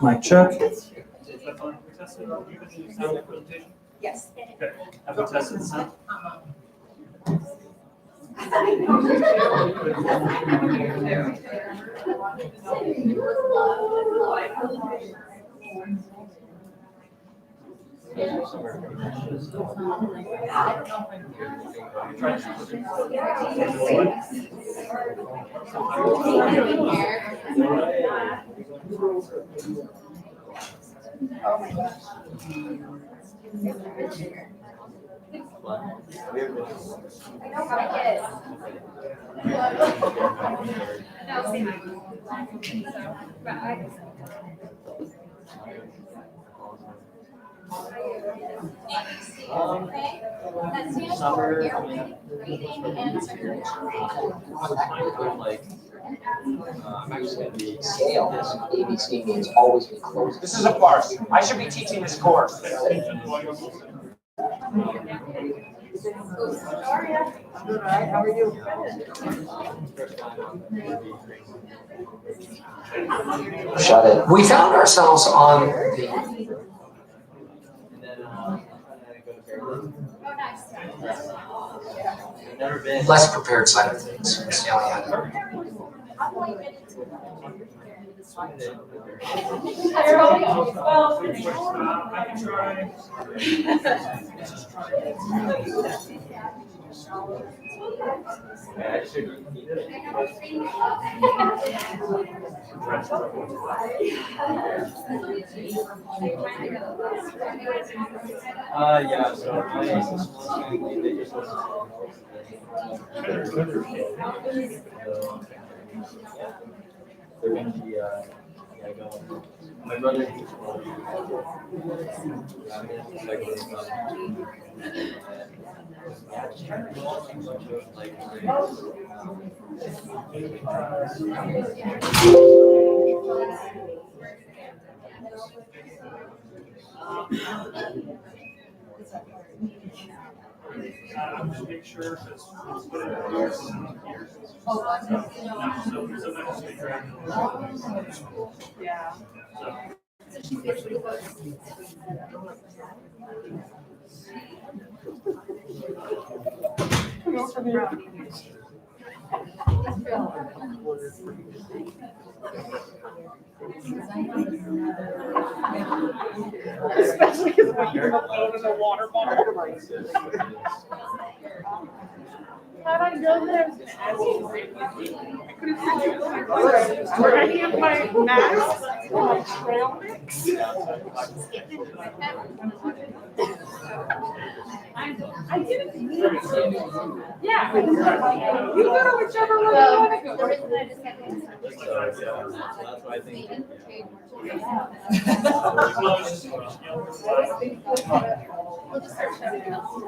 Mic check. Yes. Okay. Have we tested the sound? Oh my gosh. That stands for airway, breathing, and circulation. Sales, ABC means always be closed. This is a farce. I should be teaching this course. Good, all right, how are you? Shut it. We found ourselves on the Oh, nice. less prepared side of things. Miss Nelly had it. I can try. Yeah, so my family, they just they're gonna be, yeah, going. My brother, he's just trying to go on some bunch of like. I'm just make sure because it's been years. Yeah. Especially because when you're on the phone in a water bottle. Had I known that I was gonna ask you, I could have said you were I have my mask and my trail mix. I didn't need to. Yeah. You go to whichever one you want to go. The reason I just kept it. That's why I think. We'll just search everything else.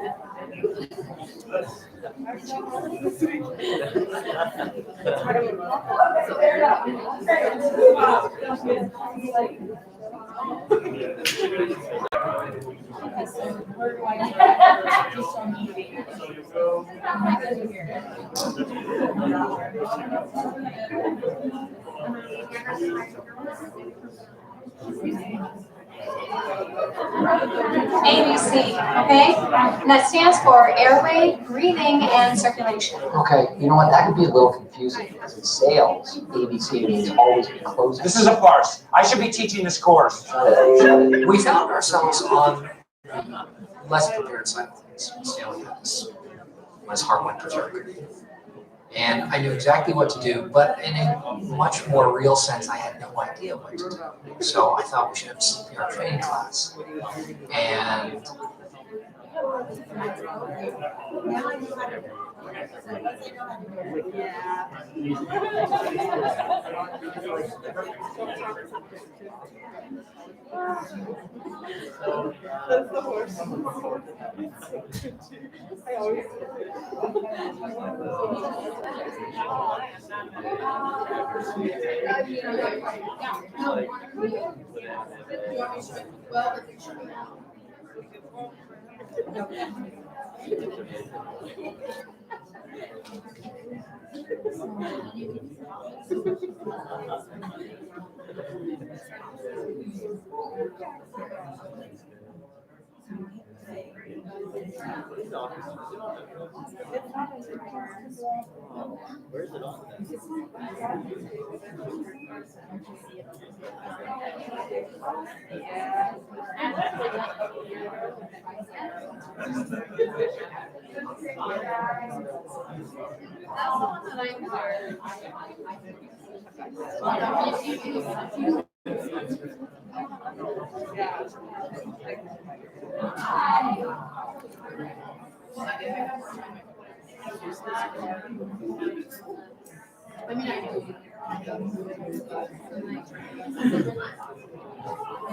ABC, okay? And that stands for airway, breathing, and circulation. Okay, you know what? That could be a little confusing because in sales, ABC means always be closed. This is a farce. I should be teaching this course. We found ourselves on the less prepared side of things. Miss Nelly had this was hard winter jerk. And I knew exactly what to do, but in a much more real sense, I had no idea what to do. So I thought we should have a CPR training class. And That's the worst. I always. Where's it on?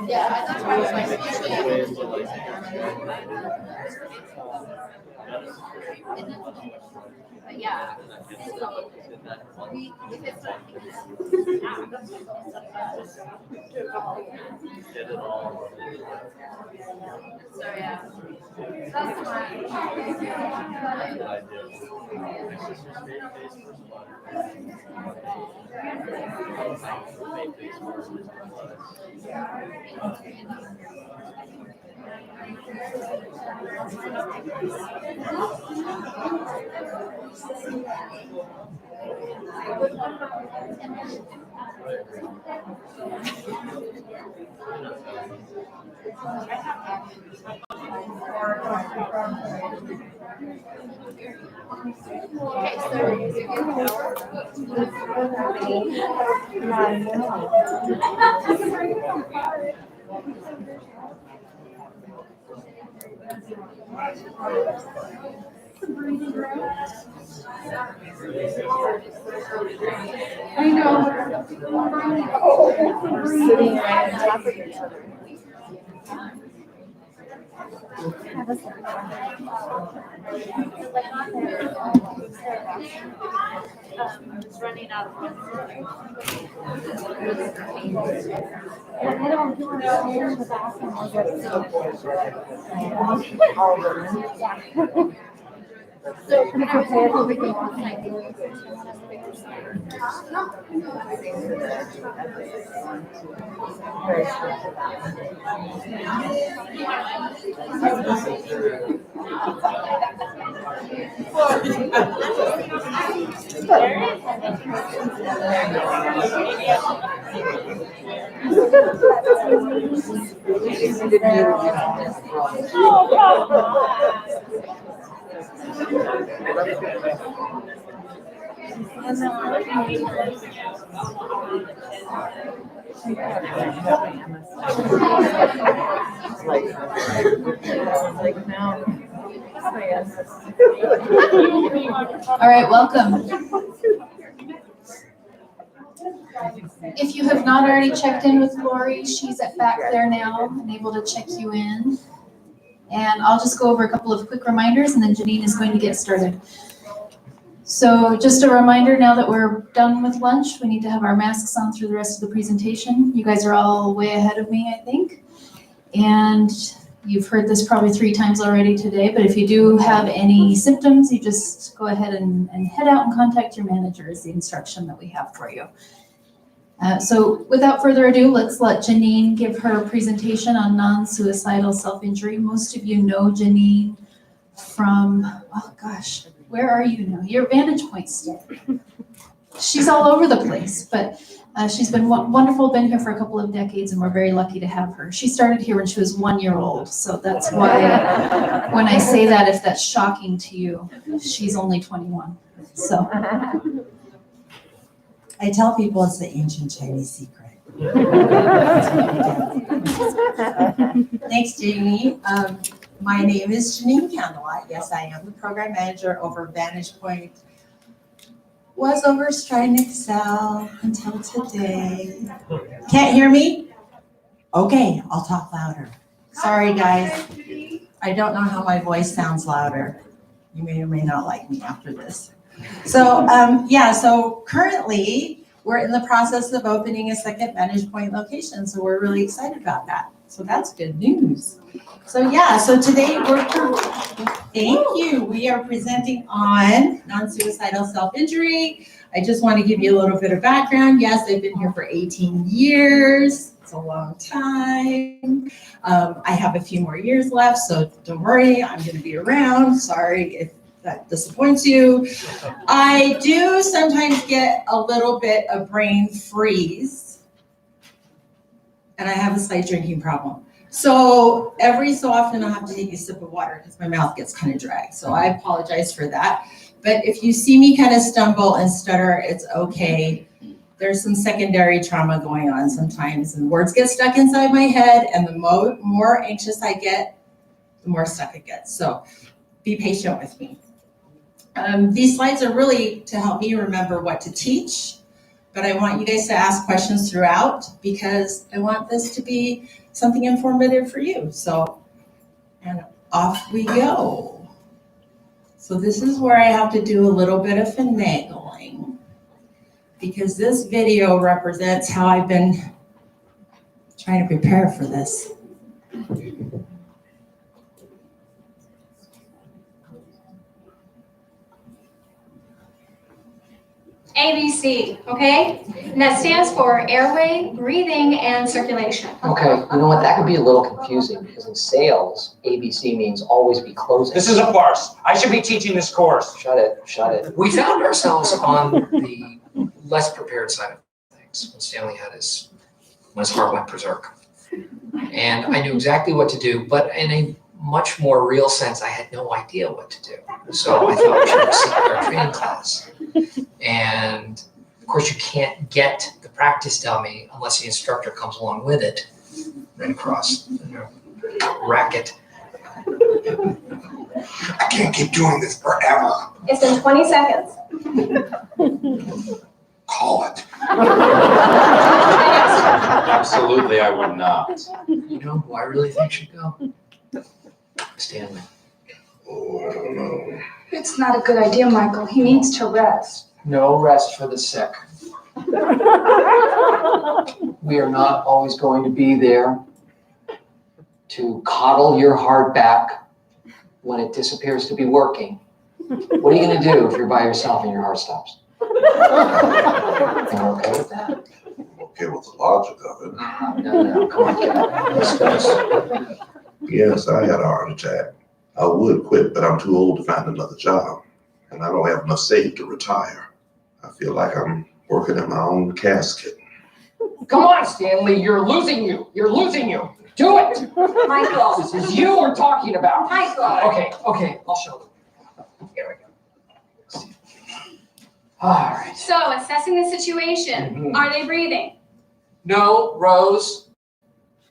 Yeah, that's why I was like, but yeah. Get it all. So yeah. That's fine. I do. My sister's favorite face for Okay, so I know. We're sitting right on top of each other. I was running out of All right, welcome. If you have not already checked in with Lori, she's at back there now and able to check you in. And I'll just go over a couple of quick reminders and then Janene is going to get started. So just a reminder, now that we're done with lunch, we need to have our masks on through the rest of the presentation. You guys are all way ahead of me, I think. And you've heard this probably 3 times already today, but if you do have any symptoms, you just go ahead and head out and contact your manager is the instruction that we have for you. So without further ado, let's let Janene give her presentation on non-suicidal self-injury. Most of you know Janene from, oh gosh, where are you now? Your Vantage Point stuff. She's all over the place, but she's been wonderful, been here for a couple of decades, and we're very lucky to have her. She started here when she was 1 year old, so that's why when I say that, if that's shocking to you, she's only 21, so. I tell people it's the ancient Chinese secret. Thanks, Jamie. My name is Janene Candalot. Yes, I am the program manager over Vantage Point. Was over Stride and Excel until today. Can't hear me? Okay, I'll talk louder. Sorry, guys. I don't know how my voice sounds louder. You may or may not like me after this. So, so currently we're in the process of opening a second Vantage Point location. So we're really excited about that. So that's good news. So yeah, so today thank you. We are presenting on non-suicidal self-injury. I just want to give you a little bit of background. Yes, I've been here for 18 years. It's a long time. I have a few more years left, so don't worry, I'm going to be around. Sorry if that disappoints you. I do sometimes get a little bit of brain freeze, and I have a slight drinking problem. So every so often I'll have to take a sip of water because my mouth gets kind of dry. So I apologize for that. But if you see me kind of stumble and stutter, it's okay. There's some secondary trauma going on sometimes, and words get stuck inside my head, and the more anxious I get, the more stuck it gets. So be patient with me. These slides are really to help me remember what to teach, but I want you guys to ask questions throughout because I want this to be something informative for you. So, and off we go. So this is where I have to do a little bit of finagling because this video represents how I've been trying to prepare for this. ABC, okay? And that stands for airway, breathing, and circulation. Okay, you know what, that could be a little confusing because in sales, ABC means always be closing. This is a farce. I should be teaching this course. Shut it. We found ourselves on the less prepared side of things when Stanley when his heart went berserk. And I knew exactly what to do, but in a much more real sense, I had no idea what to do. So I thought we should have set our training class. And of course, you can't get the practice dummy unless the instructor comes along with it, right across the racket. I can't keep doing this forever. It's been 20 seconds. Call it. Absolutely, I would not. You know who I really think should go? Stanley. Oh, I don't know. It's not a good idea, Michael. He needs to rest. No rest for the sick. We are not always going to be there to coddle your heart back when it disappears to be working. What are you going to do if you're by yourself and your heart stops? You're okay with that? I'm okay with the logic of it. No, come on, get up. Let's go. Yes, I had a heart attack. I would quit, but I'm too old to find another job. And I don't have enough saved to retire. I feel like I'm working in my own casket. Come on, Stanley, you're losing you. Do it. Michael. This is you we're talking about. Michael. Okay, I'll show them. Here we go. All right. So, assessing the situation. Are they breathing? No, Rose,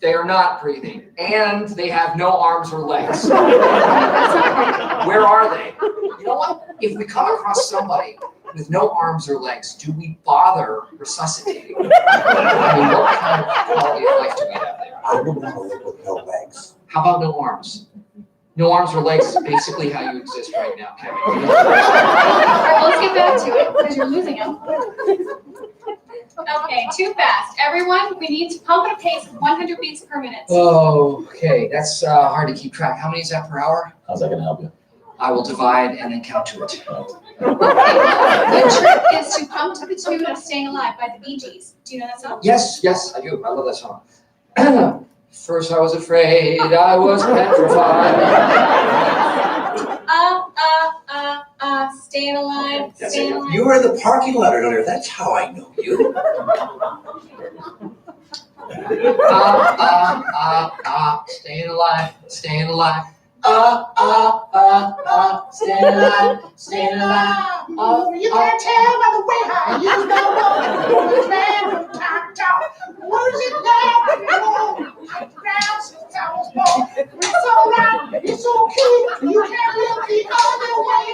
they are not breathing, and they have no arms or legs. Where are they? You know what? If we come across somebody with no arms or legs, do we bother resuscitating? I mean, what kind of quality of life do we have there? I would want to live with no legs. How about no arms? No arms or legs is basically how you exist right now, Kevin. All right, let's get back to it because you're losing them. Okay, too fast. Everyone, we need to pump at a pace of 100 beats per minute. Okay, that's hard to keep track. How many is that per hour? How's that gonna help you? I will divide and then count to it. The trick is to pump to the tune of Staying Alive by the Bee Gees. Do you know that song? Yes, I do. I love that song. First I was afraid, I was petrified. Staying alive, staying alive. You were in the parking lot earlier, that's how I know you. Staying alive, staying alive. Staying alive, staying alive. You can't tell by the way I use my voice. Man from time to time. What is it now? I'm proud since I was born. It's all right, it's okay. You can't live the other way.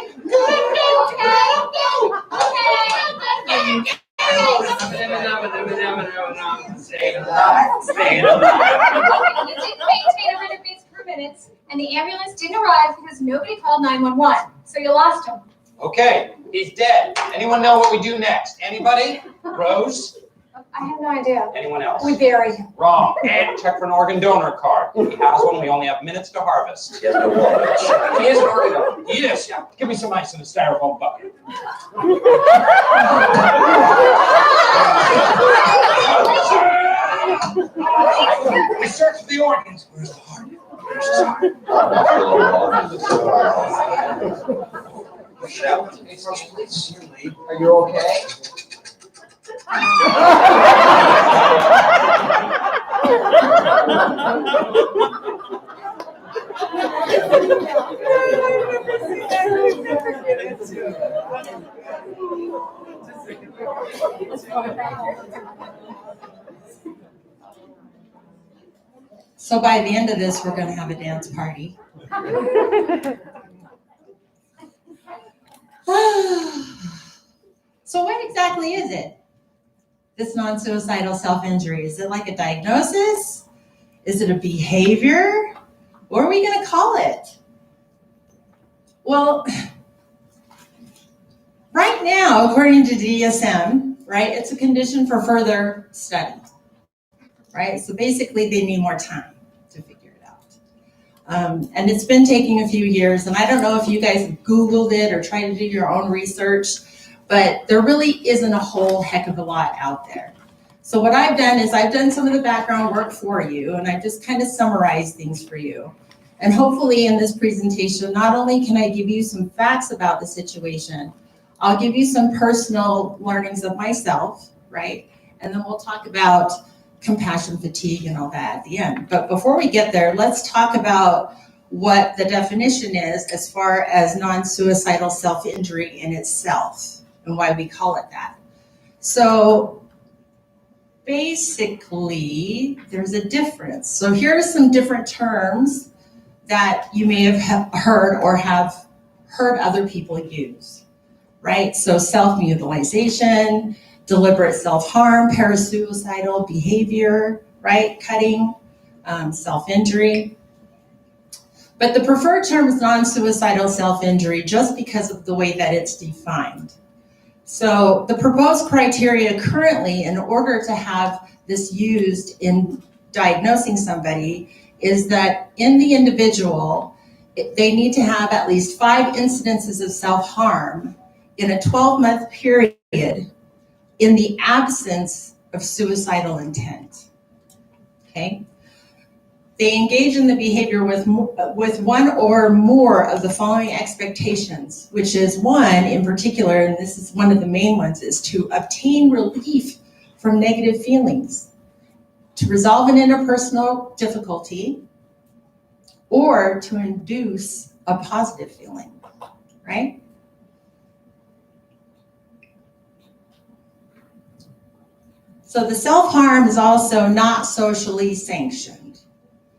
Staying alive, staying alive. You didn't maintain 100 beats per minute, and the ambulance didn't arrive because nobody called 911. So you lost him. Okay, he's dead. Anyone know what we do next? Anybody? Rose? I have no idea. Anyone else? We bury him. Wrong. And check for an organ donor card. If he has one, we only have minutes to harvest. He has no wallet. He is an organ donor. He is, yeah. Give me some ice in a styrofoam bucket. I searched for the organs. Where's the heart? Where's his heart? Michelle, please. Are you okay? So by the end of this, we're going to have a dance party. So what exactly is it? This non-suicidal self-injury? Is it like a diagnosis? Is it a behavior? What are we going to call it? Well, right now, according to DSM, right, it's a condition for further study, right? So basically, they need more time to figure it out. And it's been taking a few years, and I don't know if you guys Googled it or tried to do your own research, but there really isn't a whole heck of a lot out there. So what I've done is I've done some of the background work for you, and I just kind of summarized things for you. And hopefully in this presentation, not only can I give you some facts about the situation, I'll give you some personal learnings of myself, right? And then we'll talk about compassion fatigue and all that at the end. But before we get there, let's talk about what the definition is as far as non-suicidal self-injury in itself and why we call it that. So basically, there's a difference. So here are some different terms that you may have heard or have heard other people use, right? So self-mutilation, deliberate self-harm, parasuicidal behavior, right? Cutting, self-injury. But the preferred term is non-suicidal self-injury just because of the way that it's defined. So the proposed criteria currently, in order to have this used in diagnosing somebody, is that in the individual, they need to have at least 5 incidences of self-harm in a 12-month period in the absence of suicidal intent, okay? They engage in the behavior with one or more of the following expectations, which is one in particular, and this is one of the main ones, is to obtain relief from negative feelings, to resolve an interpersonal difficulty, or to induce a positive feeling, right? So the self-harm is also not socially sanctioned.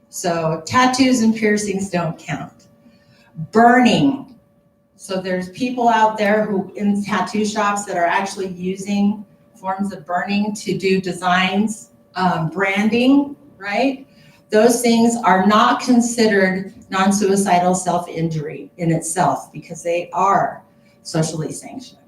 So tattoos and piercings don't count. Burning. So there's people out there who in tattoo shops that are actually using forms of burning to do designs, branding, right? Those things are not considered non-suicidal self-injury in itself because they are socially sanctioned.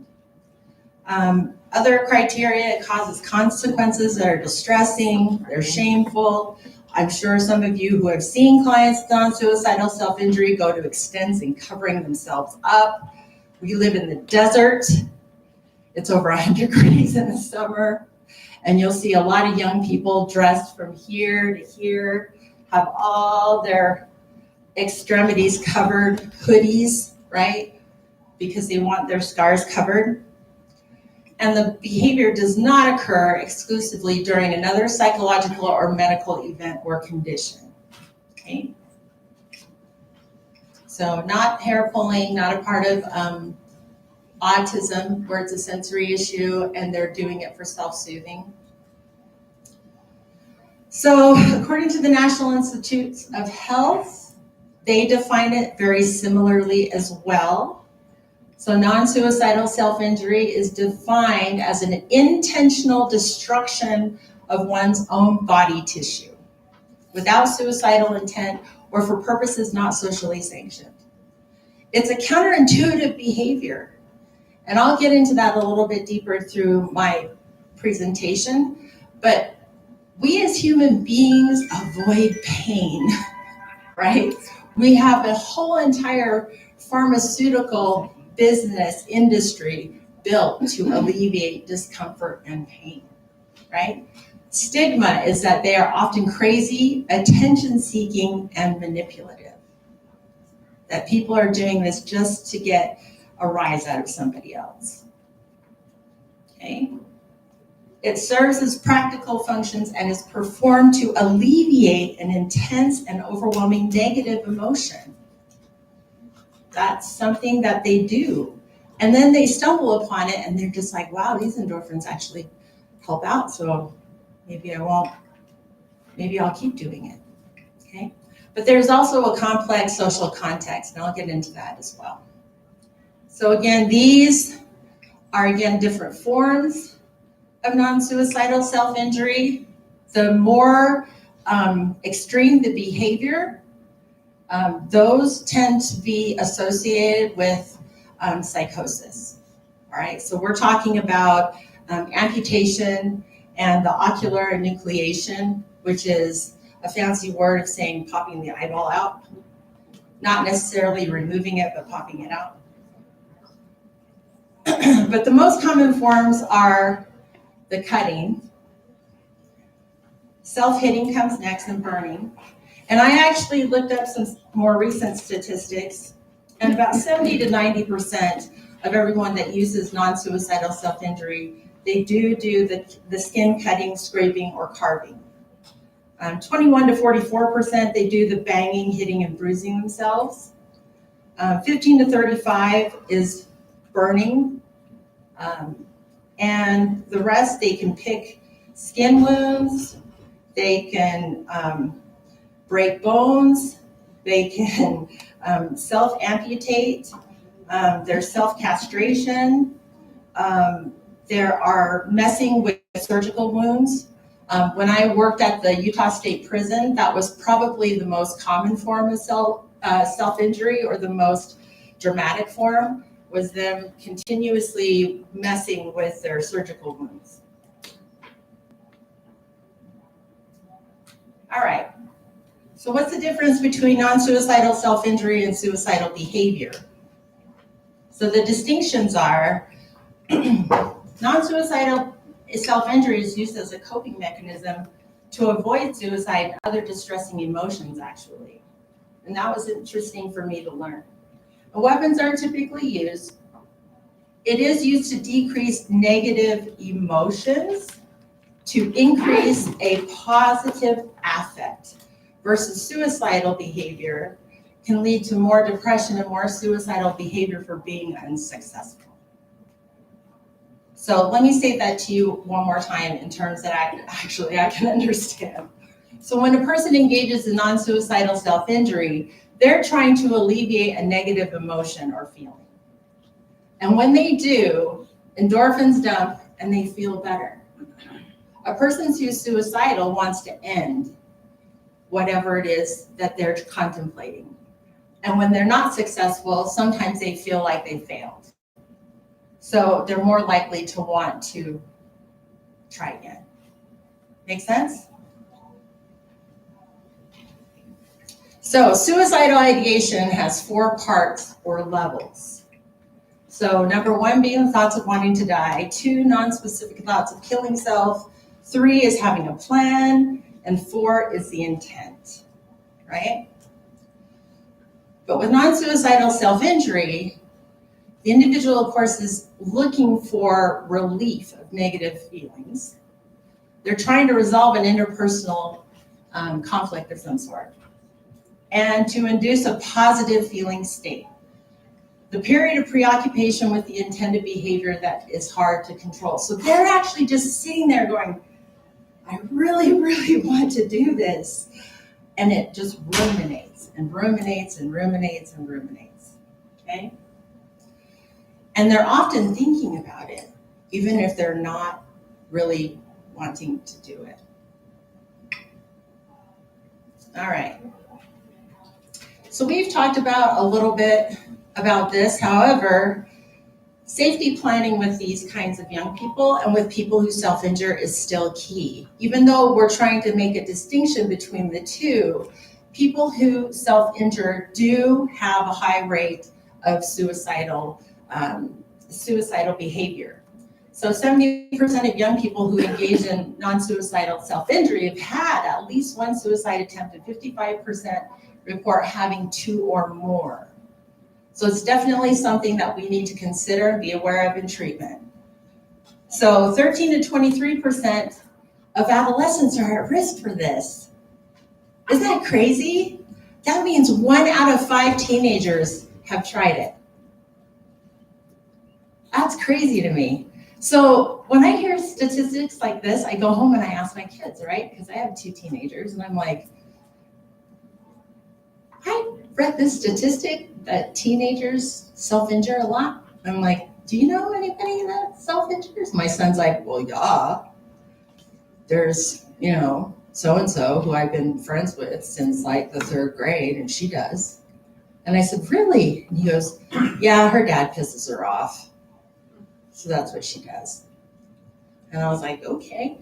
Other criteria, it causes consequences that are distressing, they're shameful. I'm sure some of you who have seen clients with non-suicidal self-injury go to extents in covering themselves up. We live in the desert. It's over 100 degrees in the summer. And you'll see a lot of young people dressed from here to here, have all their extremities covered, hoodies, right? Because they want their scars covered. And the behavior does not occur exclusively during another psychological or medical event or condition, okay? So not hair pulling, not a part of autism where it's a sensory issue and they're doing it for self-soothing. So according to the National Institutes of Health, they define it very similarly as well. So non-suicidal self-injury is defined as an intentional destruction of one's own body tissue without suicidal intent or for purposes not socially sanctioned. It's a counterintuitive behavior. And I'll get into that a little bit deeper through my presentation, but we as human beings avoid pain, right? We have a whole entire pharmaceutical business industry built to alleviate discomfort and pain, right? Stigma is that they are often crazy, attention-seeking, and manipulative. That people are doing this just to get a rise out of somebody else. Okay? It serves as practical functions and is performed to alleviate an intense and overwhelming negative emotion. That's something that they do. And then they stumble upon it and they're just like, wow, these endorphins actually help out, so maybe I'll keep doing it, okay? But there's also a complex social context, and I'll get into that as well. So again, these are different forms of non-suicidal self-injury. The more extreme the behavior, those tend to be associated with psychosis, all right? So we're talking about amputation and the ocular enucleation, which is a fancy word of saying popping the eyeball out. Not necessarily removing it, but popping it out. But the most common forms are the cutting. Self-hitting comes next, and burning. And I actually looked up some more recent statistics, and about 70 to 90% of everyone that uses non-suicidal self-injury, they do the skin cutting, scraping, or carving. 21 to 44%, they do the banging, hitting, and bruising themselves. 15 to 35 is burning. And the rest, they can pick skin wounds, they can break bones, they can self-amputate, there's self-castration, there are messing with surgical wounds. When I worked at the Utah State Prison, that was probably the most common form of self-injury, or the most dramatic form, was them continuously messing with their surgical wounds. All right, so what's the difference between non-suicidal self-injury and suicidal behavior? So the distinctions are, non-suicidal self-injury is used as a coping mechanism to avoid suicide and other distressing emotions, actually. And that was interesting for me to learn. And weapons are typically used. It is used to decrease negative emotions, to increase a positive affect, versus suicidal behavior can lead to more depression and more suicidal behavior for being unsuccessful. So let me say that to you one more time in terms that I can understand. So when a person engages in non-suicidal self-injury, they're trying to alleviate a negative emotion or feeling. And when they do, endorphins dump and they feel better. A person who's suicidal wants to end whatever it is that they're contemplating. And when they're not successful, sometimes they feel like they failed. So they're more likely to want to try again. Make sense? So suicidal ideation has 4 parts or levels. So number 1 being thoughts of wanting to die, 2 non-specific thoughts of killing self, 3 is having a plan, and 4 is the intent, right? But with non-suicidal self-injury, the individual, of course, is looking for relief of negative feelings. They're trying to resolve an interpersonal conflict of some sort, and to induce a positive feeling state. The period of preoccupation with the intended behavior that is hard to control. So they're actually just sitting there going, I really, really want to do this. And it just ruminates and ruminates and ruminates and ruminates, okay? And they're often thinking about it, even if they're not really wanting to do it. All right. So we've talked about a little bit about this. However, Safety planning with these kinds of young people and with people who self-injure is still key. Even though we're trying to make a distinction between the two, people who self-injure do have a high rate of suicidal behavior. So 70% of young people who engage in non-suicidal self-injury have had at least one suicide attempt, and 55% report having 2 or more. So it's definitely something that we need to consider and be aware of in treatment. So 13 to 23% of adolescents are at risk for this. Isn't that crazy? That means 1 out of 5 teenagers have tried it. That's crazy to me. So when I hear statistics like this, I go home and I ask my kids, right? Because I have 2 teenagers, and I'm like, I read this statistic that teenagers self-injure a lot. I'm like, do you know anybody that self-injures? My son's like, well, yeah. There's, so-and-so who I've been friends with since like the 3rd grade, and she does. And I said, really? And he goes, yeah, her dad pisses her off. So that's what she does. And I was like, okay.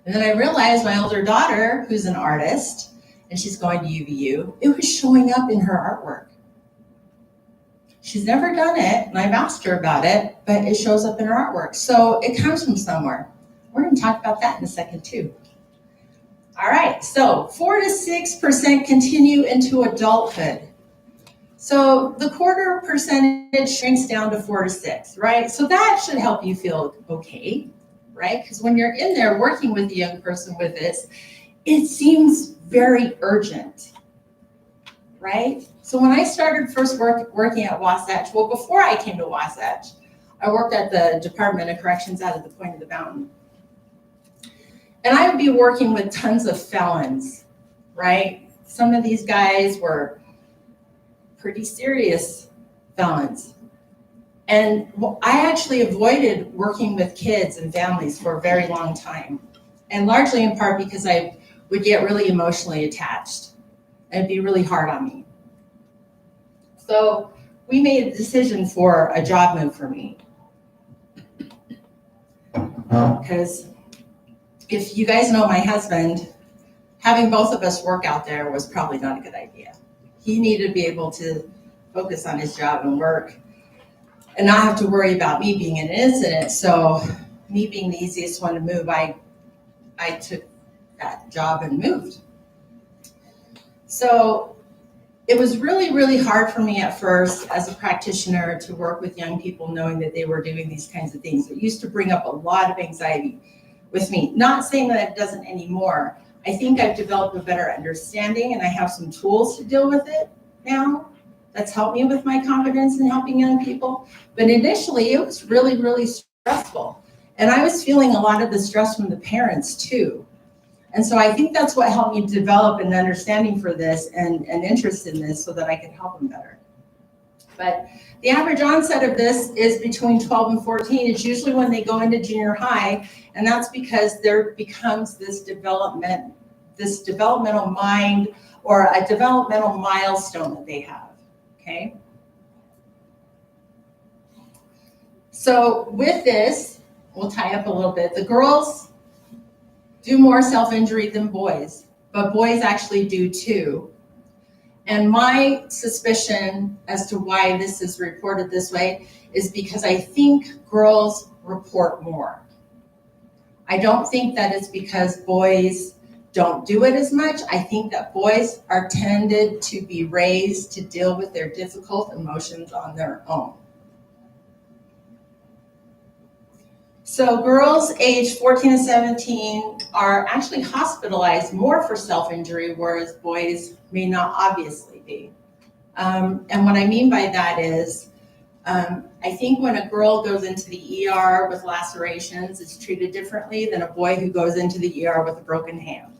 And then I realized my older daughter, who's an artist, and she's going to UVU, it was showing up in her artwork. She's never done it, and I've asked her about it, but it shows up in her artwork. So it comes from somewhere. We're going to talk about that in a second, too. All right, so 4 to 6% continue into adulthood. So the quarter percentage shrinks down to 4 to 6, right? So that should help you feel okay, right? Because when you're in there working with a young person with this, it seems very urgent, right? So when I started first working at Wasatch, well, before I came to Wasatch, I worked at the Department of Corrections out at the Point of the Mountain. And I would be working with tons of felons, right? Some of these guys were pretty serious felons. And I actually avoided working with kids and families for a very long time. And largely in part because I would get really emotionally attached. And it'd be really hard on me. So we made a decision for a job move for me. Because if you guys know my husband, having both of us work out there was probably not a good idea. He needed to be able to focus on his job and work and not have to worry about me being in an incident. So me being the easiest one to move, I took that job and moved. So it was really, really hard for me at first as a practitioner to work with young people knowing that they were doing these kinds of things. It used to bring up a lot of anxiety with me. Not saying that it doesn't anymore. I think I've developed a better understanding and I have some tools to deal with it now. That's helped me with my confidence in helping young people. But initially it was really, really stressful. And I was feeling a lot of the stress from the parents too. And so I think that's what helped me develop an understanding for this and an interest in this so that I could help them better. But the average onset of this is between 12 and 14. It's usually when they go into junior high, and that's because there becomes this developmental mind or a developmental milestone that they have, okay? So with this, we'll tie up a little bit. The girls do more self-injury than boys, but boys actually do too. And my suspicion as to why this is reported this way is because I think girls report more. I don't think that it's because boys don't do it as much. I think that boys are tended to be raised to deal with their difficult emotions on their own. So girls aged 14 to 17 are actually hospitalized more for self-injury, whereas boys may not obviously be. And what I mean by that is, I think when a girl goes into the ER with lacerations, it's treated differently than a boy who goes into the ER with a broken hand.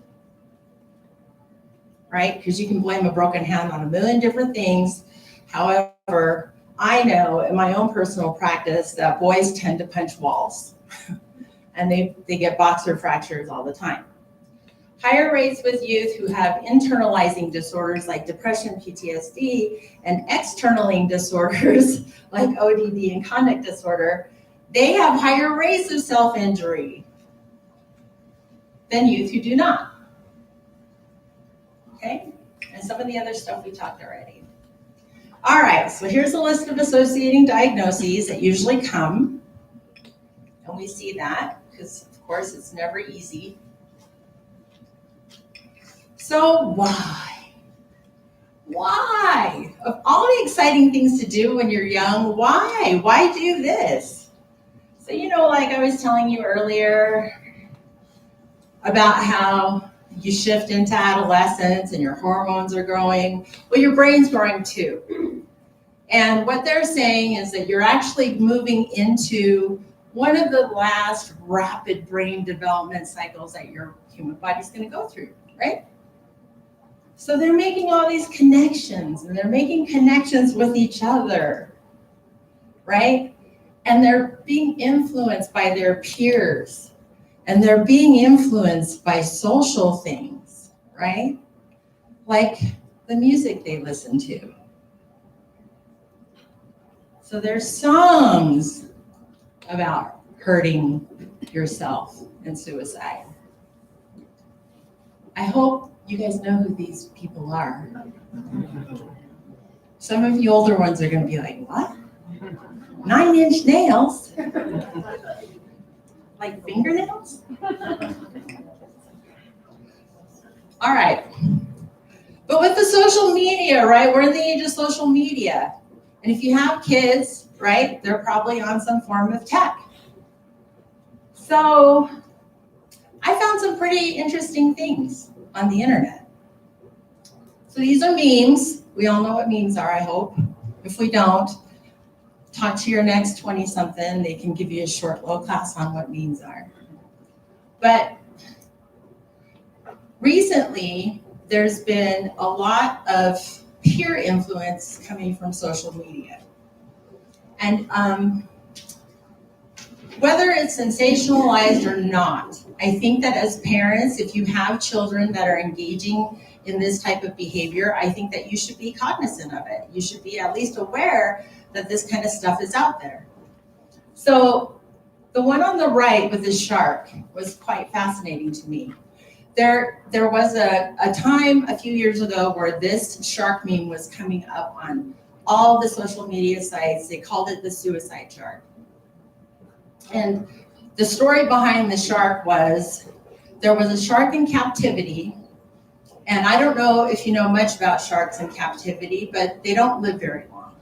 Right? Because you can blame a broken hand on a million different things. However, I know in my own personal practice that boys tend to punch walls and they get boxer fractures all the time. higher rates with youth who have internalizing disorders like depression, PTSD, and externalizing disorders like ODD and conduct disorder. They have higher rates of self-injury than youth who do not. Okay? And some of the other stuff we talked already. All right, so here's a list of associating diagnoses that usually come. And we see that because, of course, it's never easy. So why? Why? Of all the exciting things to do when you're young, why? Why do this? So, like I was telling you earlier about how you shift into adolescence and your hormones are growing. Well, your brain's growing too. And what they're saying is that you're actually moving into one of the last rapid brain development cycles that your human body's going to go through, right? So they're making all these connections, and they're making connections with each other, right? And they're being influenced by their peers, and they're being influenced by social things, right? Like the music they listen to. So there's songs about hurting yourself and suicide. I hope you guys know who these people are. Some of you older ones are going to be like, what? 9-inch nails? Like fingernails? All right. But with the social media, right? We're in the age of social media. And if you have kids, right, they're probably on some form of tech. So I found some pretty interesting things on the internet. So these are memes. We all know what memes are, I hope. If we don't, talk to your next 20-something. They can give you a short little class on what memes are. But recently, there's been a lot of peer influence coming from social media. And whether it's sensationalized or not, I think that as parents, if you have children that are engaging in this type of behavior, I think that you should be cognizant of it. You should be at least aware that this kind of stuff is out there. So the one on the right with the shark was quite fascinating to me. There was a time a few years ago where this shark meme was coming up on all the social media sites. They called it the suicide shark. And the story behind the shark was there was a shark in captivity. And I don't know if you know much about sharks in captivity, but they don't live very long.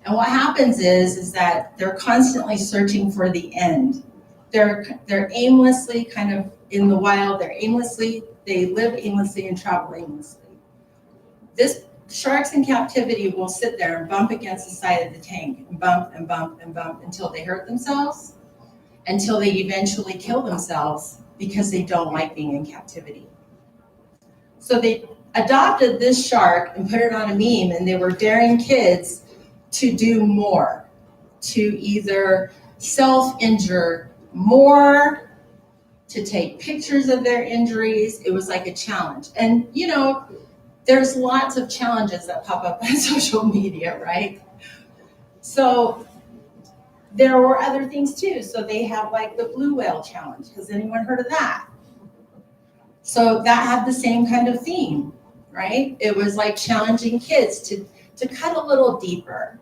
And what happens is that they're constantly searching for the end. They're aimlessly kind of in the wild. They live aimlessly and travel aimlessly. This sharks in captivity will sit there and bump against the side of the tank and bump and bump and bump until they hurt themselves, until they eventually kill themselves because they don't like being in captivity. So they adopted this shark and put it on a meme, and they were daring kids to do more, to either self-injure more, to take pictures of their injuries. It was like a challenge. And there's lots of challenges that pop up on social media, right? So there were other things too. So they have like the blue whale challenge. Has anyone heard of that? So that had the same kind of theme, right? It was like challenging kids to cut a little deeper,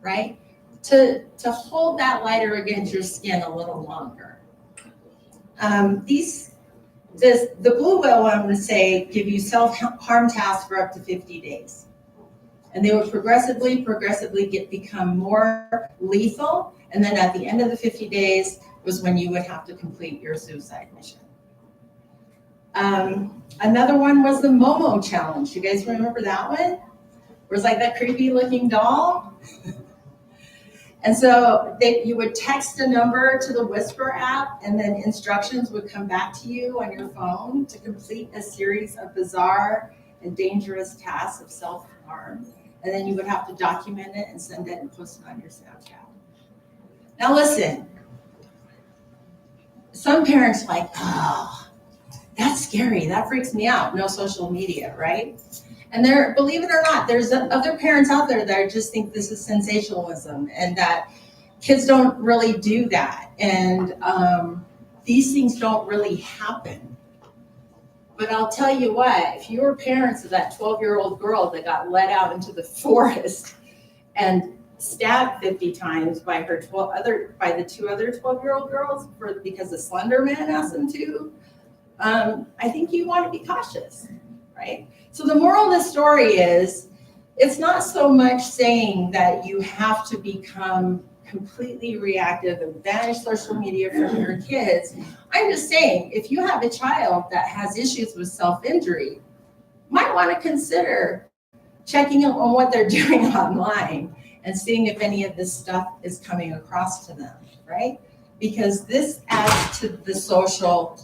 right? To hold that lighter against your skin a little longer. The blue whale, I'm going to say, give you self-harm tasks for up to 50 days. And they would progressively become more lethal. And then at the end of the 50 days was when you would have to complete your suicide mission. Another one was the Momo challenge. You guys remember that one? Where it was like that creepy looking doll. And so you would text a number to the Whisper app, and then instructions would come back to you on your phone to complete a series of bizarre and dangerous tasks of self-harm. And then you would have to document it and send it and post it on your Snapchat. Now listen, some parents are like, oh, That's scary. That freaks me out. No social media, right? And there, believe it or not, there's other parents out there that just think this is sensationalism and that kids don't really do that. And these things don't really happen. But I'll tell you what, if you were parents of that 12-year-old girl that got led out into the forest and stabbed 50 times by the two other 12-year-old girls because the Slender Man asked them to, I think you want to be cautious, right? So the moral of the story is, it's not so much saying that you have to become completely reactive and banish social media from your kids. I'm just saying, if you have a child that has issues with self-injury, you might want to consider checking on what they're doing online and seeing if any of this stuff is coming across to them, right? Because this adds to the social,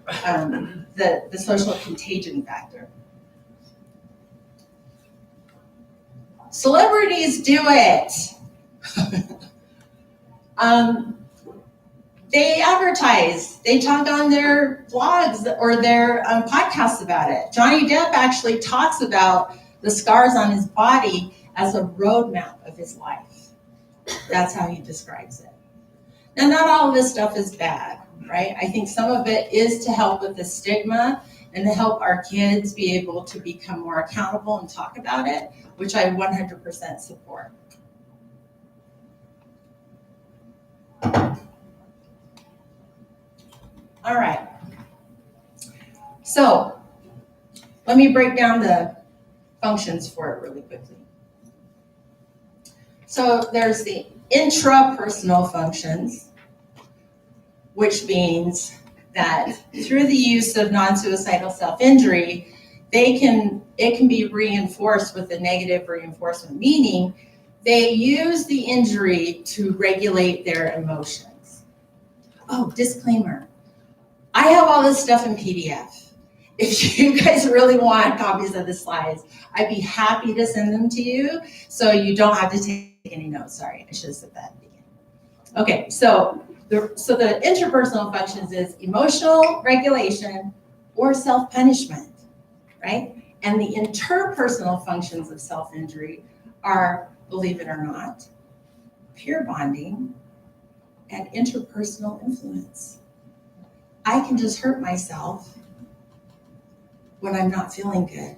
the social contagion factor. Celebrities do it. They advertise, they talk on their blogs or their podcasts about it. Johnny Depp actually talks about the scars on his body as a roadmap of his life. That's how he describes it. Now, not all of this stuff is bad, right? I think some of it is to help with the stigma and to help our kids be able to become more accountable and talk about it, which I 100% support. All right. So let me break down the functions for it really quickly. So there's the intrapersonal functions, which means that through the use of non-suicidal self-injury, it can be reinforced with a negative reinforcement, meaning they use the injury to regulate their emotions. Oh, disclaimer. I have all this stuff in PDF. If you guys really want copies of the slides, I'd be happy to send them to you so you don't have to take any notes. Sorry, I should have said that at the beginning. Okay, so the interpersonal functions is emotional regulation or self-punishment, right? And the interpersonal functions of self-injury are, believe it or not, peer bonding and interpersonal influence. I can just hurt myself when I'm not feeling good,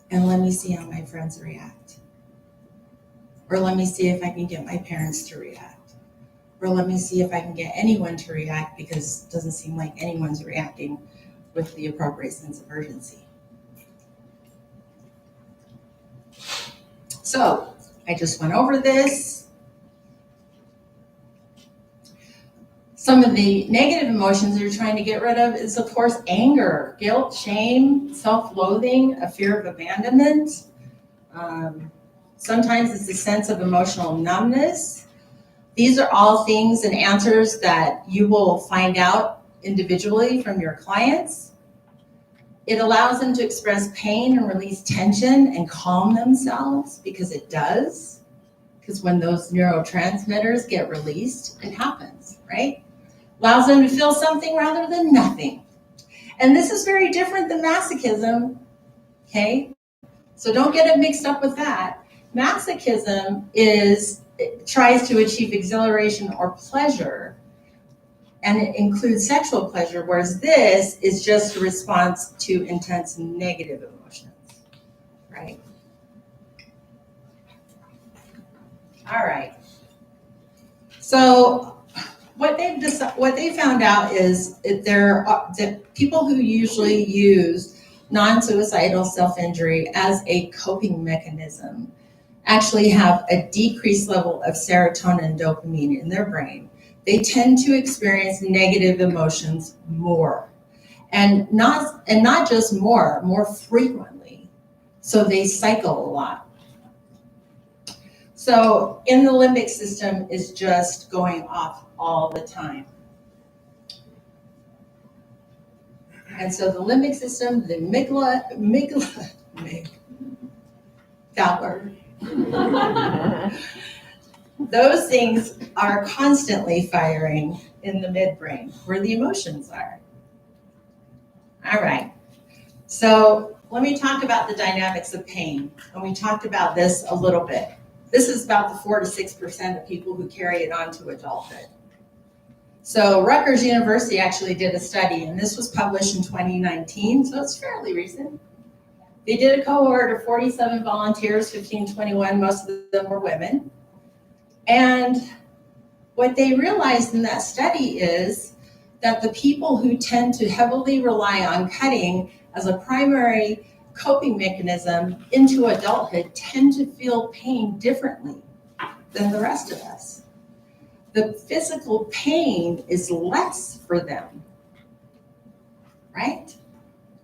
and let me see how my friends react. Or let me see if I can get my parents to react. Or let me see if I can get anyone to react, because it doesn't seem like anyone's reacting with the appropriate sense of urgency. So I just went over this. Some of the negative emotions you're trying to get rid of is, of course, anger, guilt, shame, self-loathing, a fear of abandonment. Sometimes it's a sense of emotional numbness. These are all things and answers that you will find out individually from your clients. It allows them to express pain and release tension and calm themselves, because it does. Because when those neurotransmitters get released, it happens, right? Allows them to feel something rather than nothing. And this is very different than masochism, okay? So don't get it mixed up with that. Masochism tries to achieve exhilaration or pleasure, and it includes sexual pleasure, whereas this is just a response to intense negative emotions, right? All right. So what they found out is that people who usually use non-suicidal self-injury as a coping mechanism actually have a decreased level of serotonin and dopamine in their brain. They tend to experience negative emotions more, and not just more frequently. So they cycle a lot. So in the limbic system is just going off all the time. And so the limbic system, the that word. Those things are constantly firing in the midbrain where the emotions are. All right. So let me talk about the dynamics of pain. And we talked about this a little bit. This is about the 4 to 6% of people who carry it on to adulthood. So Rutgers University actually did a study, and this was published in 2019, so it's fairly recent. They did a cohort of 47 volunteers, 15, 21, most of them were women. And what they realized in that study is that the people who tend to heavily rely on cutting as a primary coping mechanism into adulthood tend to feel pain differently than the rest of us. The physical pain is less for them, right?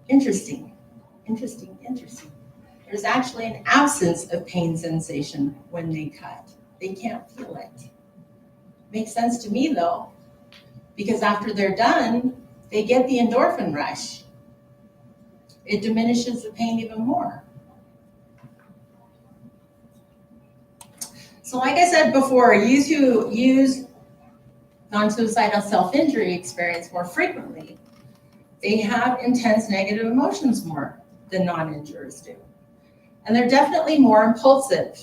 Interesting. There's actually an absence of pain sensation when they cut. They can't feel it. Makes sense to me though, because after they're done, they get the endorphin rush. It diminishes the pain even more. So like I said before, youth who use non-suicidal self-injury experience more frequently, they have intense negative emotions more than non-injurers do. And they're definitely more impulsive.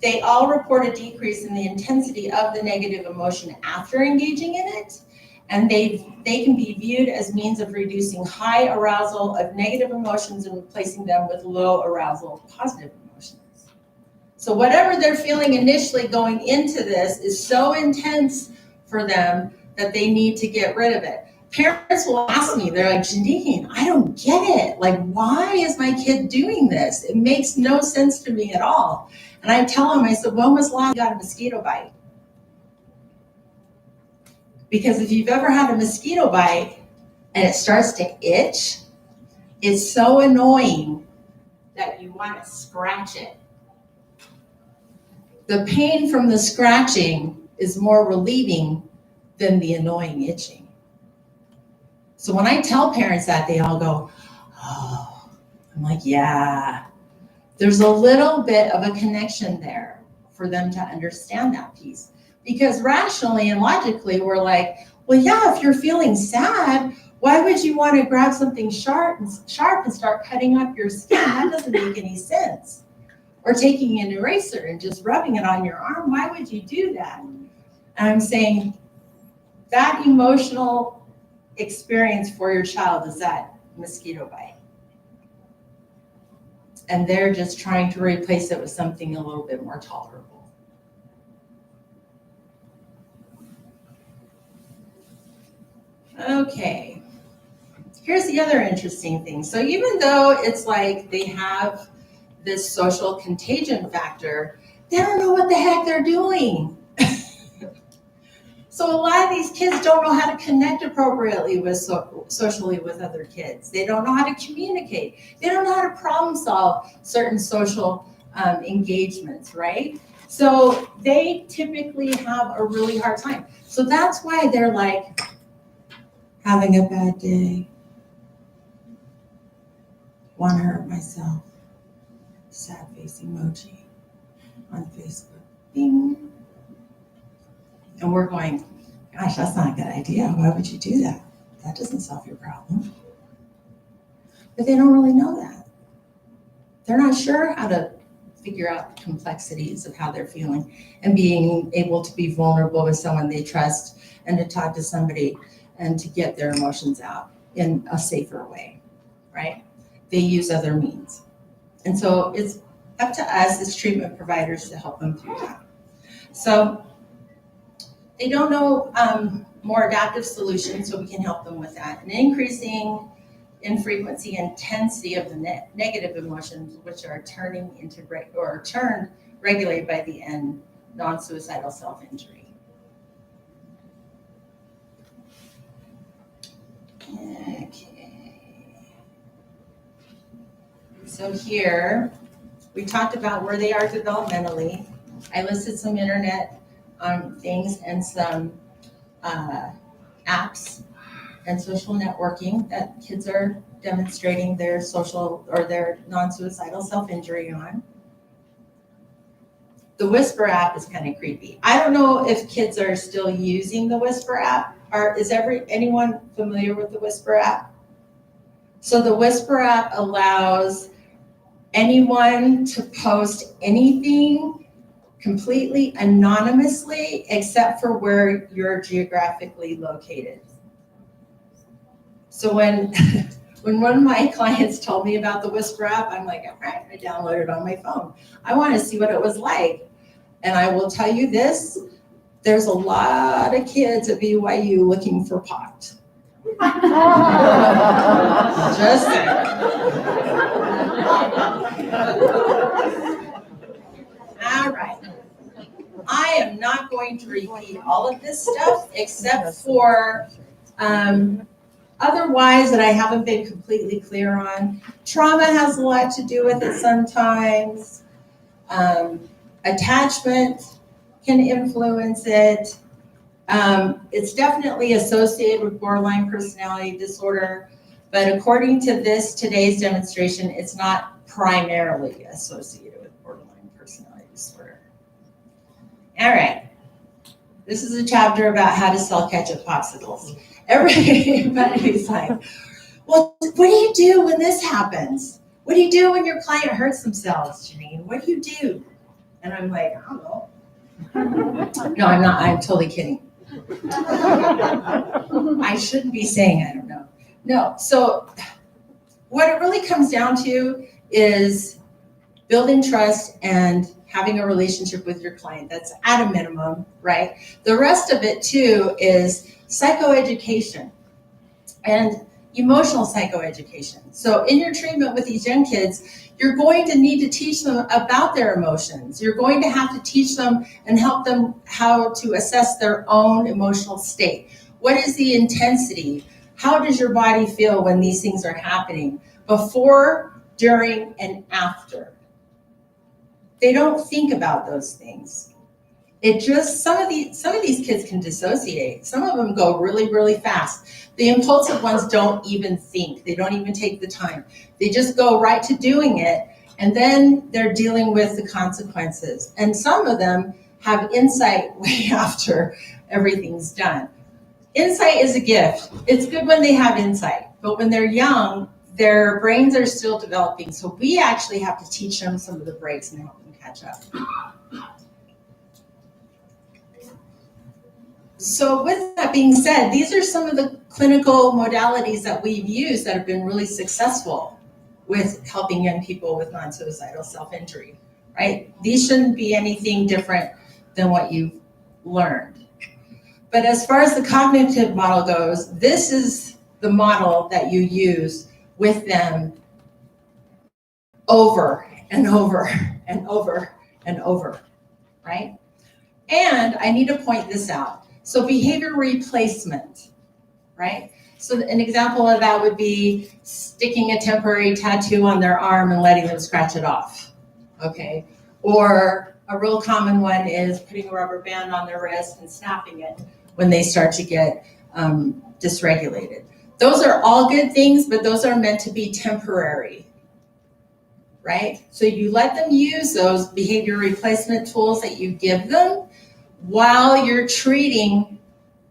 They all report a decrease in the intensity of the negative emotion after engaging in it, and they can be viewed as means of reducing high arousal of negative emotions and replacing them with low arousal of positive emotions. So whatever they're feeling initially going into this is so intense for them that they need to get rid of it. Parents will ask me, they're like, Janene, I don't get it. Like, why is my kid doing this? It makes no sense to me at all. And I tell them, I said, when was the last time you got a mosquito bite? Because if you've ever had a mosquito bite and it starts to itch, it's so annoying that you want to scratch it. The pain from the scratching is more relieving than the annoying itching. So when I tell parents that, they all go, oh, I'm like, yeah. There's a little bit of a connection there for them to understand that piece. Because rationally and logically, we're like, well, yeah, if you're feeling sad, why would you want to grab something sharp and start cutting up your skin? That doesn't make any sense. Or taking an eraser and just rubbing it on your arm, why would you do that? And I'm saying that emotional experience for your child is that mosquito bite. And they're just trying to replace it with something a little bit more tolerable. Okay, here's the other interesting thing. So even though it's like they have this social contagion factor, they don't know what the heck they're doing. So a lot of these kids don't know how to connect appropriately with socially with other kids. They don't know how to communicate. They don't know how to problem solve certain social engagements, right? So they typically have a really hard time. So that's why they're like, having a bad day, want to hurt myself, sad face emoji on Facebook, bing. And we're going, gosh, that's not a good idea. Why would you do that? That doesn't solve your problem. But they don't really know that. They're not sure how to figure out the complexities of how they're feeling and being able to be vulnerable with someone they trust and to talk to somebody and to get their emotions out in a safer way, right? They use other means. And so it's up to us as treatment providers to help them through that. So they don't know more adaptive solutions, so we can help them with that. And increasing in frequency and intensity of the negative emotions, which are turned regulated by the end, non-suicidal self-injury. Okay. So here, we talked about where they are developmentally. I listed some internet things and some apps and social networking that kids are demonstrating their social or their non-suicidal self-injury on. The Whisper app is kind of creepy. I don't know if kids are still using the Whisper app. Is anyone familiar with the Whisper app? So the Whisper app allows anyone to post anything completely anonymously except for where you're geographically located. So when one of my clients told me about the Whisper app, I'm like, all right, I downloaded it on my phone. I want to see what it was like. And I will tell you this, there's a lot of kids at BYU looking for pot. Just saying. All right. I am not going to repeat all of this stuff except for otherwise that I haven't been completely clear on. Trauma has a lot to do with it sometimes. Attachment can influence it. It's definitely associated with borderline personality disorder, but according to today's demonstration, it's not primarily associated with borderline personality disorder. All right, this is a chapter about how to sell ketchup popsicles. Everybody's like, well, what do you do when this happens? What do you do when your client hurts themselves, Janene? What do you do? And I'm like, I don't know. No, I'm not. I'm totally kidding. I shouldn't be saying I don't know. No. So what it really comes down to is building trust and having a relationship with your client. That's at a minimum, right? The rest of it too is psychoeducation and emotional psychoeducation. So in your treatment with these young kids, you're going to need to teach them about their emotions. You're going to have to teach them and help them how to assess their own emotional state. What is the intensity? How does your body feel when these things are happening? Before, during, and after. They don't think about those things. It just, some of these kids can dissociate. Some of them go really, really fast. The impulsive ones don't even think. They don't even take the time. They just go right to doing it, and then they're dealing with the consequences. And some of them have insight way after everything's done. Insight is a gift. It's good when they have insight, but when they're young, their brains are still developing. So we actually have to teach them some of the breaks and help them catch up. So with that being said, these are some of the clinical modalities that we've used that have been really successful with helping young people with non-suicidal self-injury, right? These shouldn't be anything different than what you've learned. But as far as the cognitive model goes, this is the model that you use with them over and over and over and over, right? And I need to point this out. So behavior replacement, right? So an example of that would be sticking a temporary tattoo on their arm and letting them scratch it off, okay? Or a real common one is putting a rubber band on their wrist and snapping it when they start to get dysregulated. Those are all good things, but those are meant to be temporary, right? So you let them use those behavior replacement tools that you give them while you're treating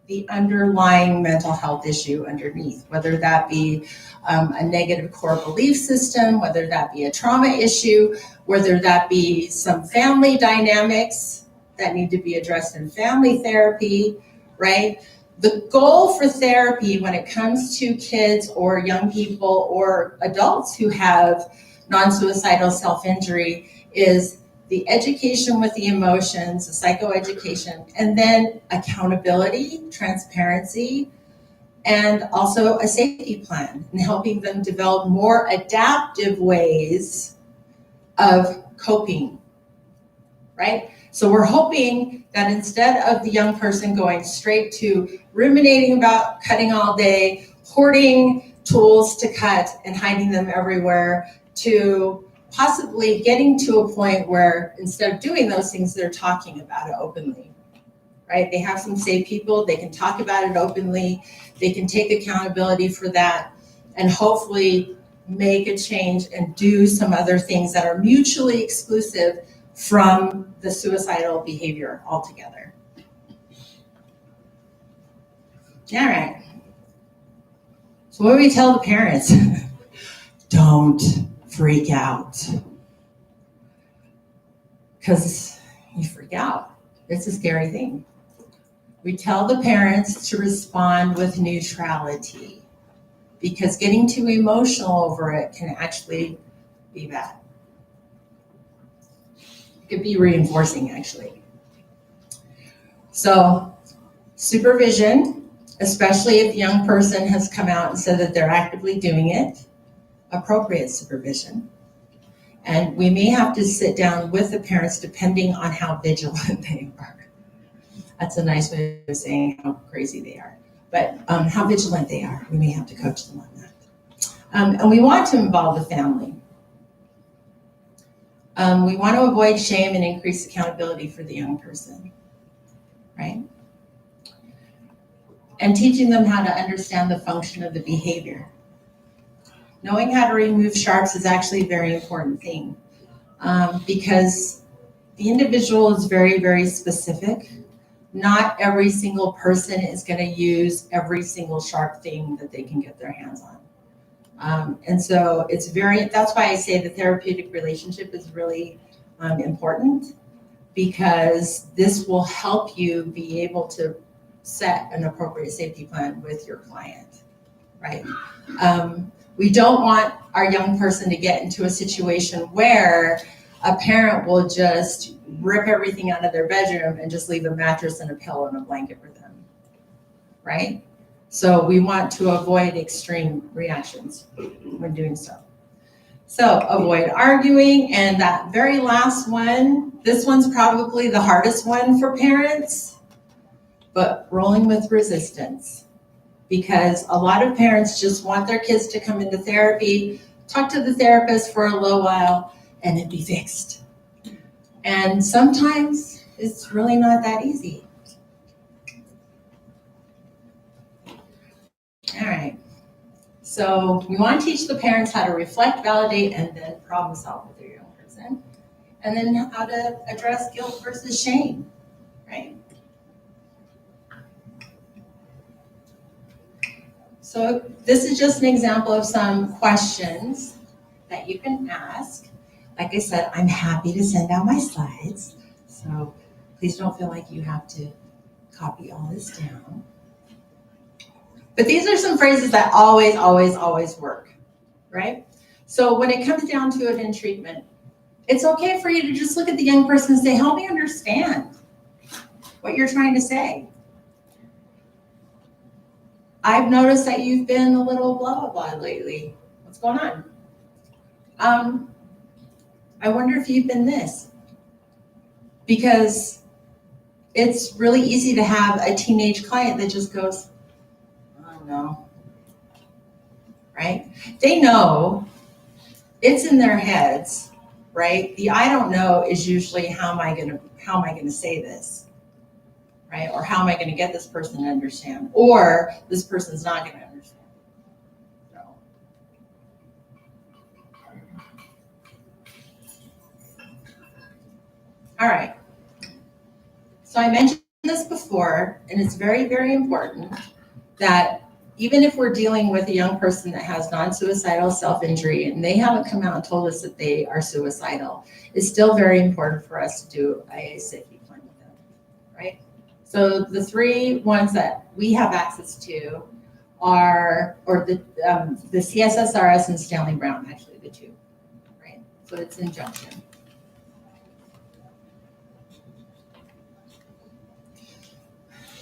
the underlying mental health issue underneath, whether that be a negative core belief system, whether that be a trauma issue, whether that be some family dynamics that need to be addressed in family therapy, right? The goal for therapy when it comes to kids or young people or adults who have non-suicidal self-injury is the education with the emotions, the psychoeducation, and then accountability, transparency, and also a safety plan, and helping them develop more adaptive ways of coping, right? So we're hoping that instead of the young person going straight to ruminating about cutting all day, hoarding tools to cut and hiding them everywhere, to possibly getting to a point where instead of doing those things, they're talking about it openly, right? They have some safe people, they can talk about it openly, they can take accountability for that, and hopefully make a change and do some other things that are mutually exclusive from the suicidal behavior altogether. All right. So what do we tell the parents? Don't freak out. Because you freak out. It's a scary thing. We tell the parents to respond with neutrality, because getting too emotional over it can actually be bad. It could be reinforcing, actually. So, supervision, especially if a young person has come out and said that they're actively doing it, appropriate supervision. And we may have to sit down with the parents depending on how vigilant they are. That's a nice way of saying how crazy they are. But how vigilant they are, we may have to coach them on that. And we want to involve the family. We want to avoid shame and increase accountability for the young person, right? And teaching them how to understand the function of the behavior. Knowing how to remove sharps is actually a very important thing, because the individual is very, very specific. Not every single person is going to use every single sharp thing that they can get their hands on. And so that's why I say the therapeutic relationship is really important, because this will help you be able to set an appropriate safety plan with your client, right? We don't want our young person to get into a situation where a parent will just rip everything out of their bedroom and just leave a mattress and a pillow and a blanket for them, right? So we want to avoid extreme reactions when doing so. So avoid arguing, and that very last one, this one's probably the hardest one for parents, but rolling with resistance. Because a lot of parents just want their kids to come into therapy, talk to the therapist for a little while, and it'd be fixed. And sometimes it's really not that easy. All right. So we want to teach the parents how to reflect, validate, and then problem solve with their young person. And then how to address guilt versus shame, right? So this is just an example of some questions that you can ask. Like I said, I'm happy to send out my slides, so please don't feel like you have to copy all this down. But these are some phrases that always, always, always work, right? So when it comes down to it in treatment, it's okay for you to just look at the young person and say, help me understand what you're trying to say. I've noticed that you've been a little blah, blah, blah lately. What's going on? I wonder if you've been this. Because it's really easy to have a teenage client that just goes, oh no, right? They know, it's in their heads, right? The I don't know is usually how am I gonna say this, right? Or how am I gonna get this person to understand? Or this person's not gonna understand. So. All right. So I mentioned this before, and it's very, very important that even if we're dealing with a young person that has non-suicidal self-injury and they haven't come out and told us that they are suicidal, it's still very important for us to do a safety plan with them, right? So the three ones that we have access to are, or the CSSRS and Stanley Brown, actually the two, right? So it's injunction.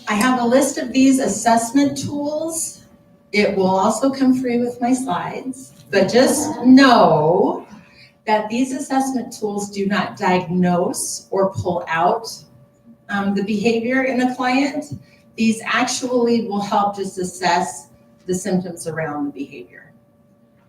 I have a list of these assessment tools. It will also come free with my slides, but just know that these assessment tools do not diagnose or pull out the behavior in a client. These actually will help just assess the symptoms around the behavior.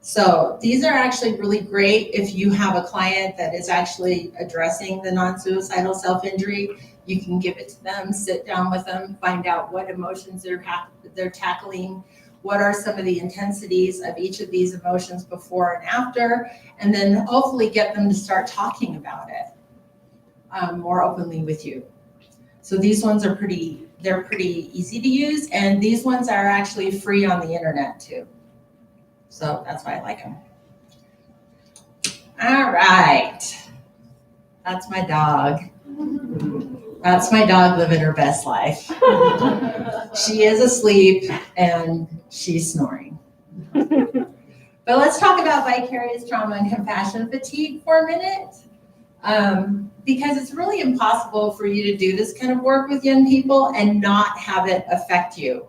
So these are actually really great if you have a client that is actually addressing the non-suicidal self-injury. You can give it to them, sit down with them, find out what emotions they're tackling, what are some of the intensities of each of these emotions before and after, and then hopefully get them to start talking about it, more openly with you. So these ones are they're pretty easy to use, and these ones are actually free on the internet too. So that's why I like them. All right. That's my dog. That's my dog living her best life. She is asleep and she's snoring. But let's talk about vicarious trauma and compassion fatigue for a minute. Because it's really impossible for you to do this kind of work with young people and not have it affect you.